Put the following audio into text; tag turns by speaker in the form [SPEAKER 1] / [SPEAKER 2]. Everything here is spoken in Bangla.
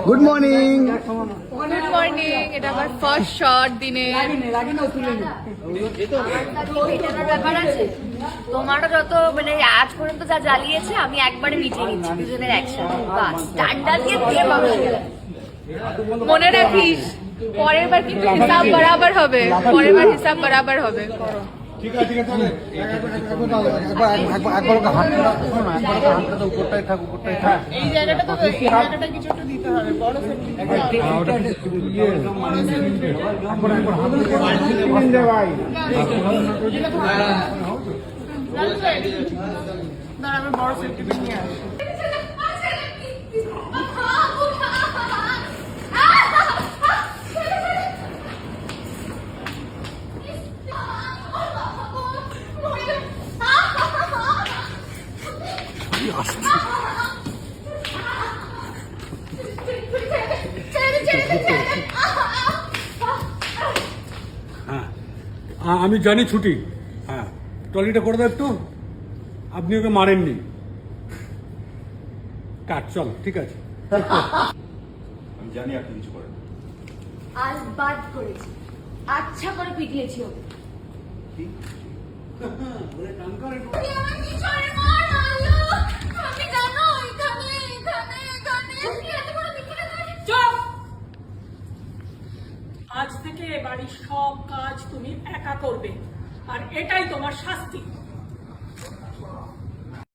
[SPEAKER 1] Good morning.
[SPEAKER 2] Good morning. এটা আমার ফার্স্ট শট দিনে।
[SPEAKER 3] তোমারও যত মানে আজ পর্যন্ত যা জ্বালিয়েছে আমি একবারে মিটিয়ে নিচ্ছি দুজনের একসাথে। বাস ডান্ডা দিয়ে দিয়ে পাবে।
[SPEAKER 2] মনে রাখিস পরের বার কিন্তু হিসাব বরাবর হবে। পরের বার হিসাব বরাবর হবে।
[SPEAKER 1] ঠিক আছে তাহলে একবার হাতটা উপরটাই থাক, উপরটাই থাক।
[SPEAKER 2] এই জায়গাটা তো এই জায়গাটা কিছু একটু দিতে হবে। বড় আমি বড় সেফটি পিন নিয়ে আসি।
[SPEAKER 4] হ্যাঁ আমি জানি ছুটি। হ্যাঁ ট্রলিটা করে দাও একটু। আপনি ওকে মারেননি। কাট চল, ঠিক আছে।
[SPEAKER 5] আমি জানি আপনি কিছু করেন।
[SPEAKER 3] আজ বাদ করেছি, আচ্ছা করে পিটিয়েছি ওকে।
[SPEAKER 6] আজ থেকে বাড়ির সব কাজ তুমি একা করবে, আর এটাই তোমার শাস্তি।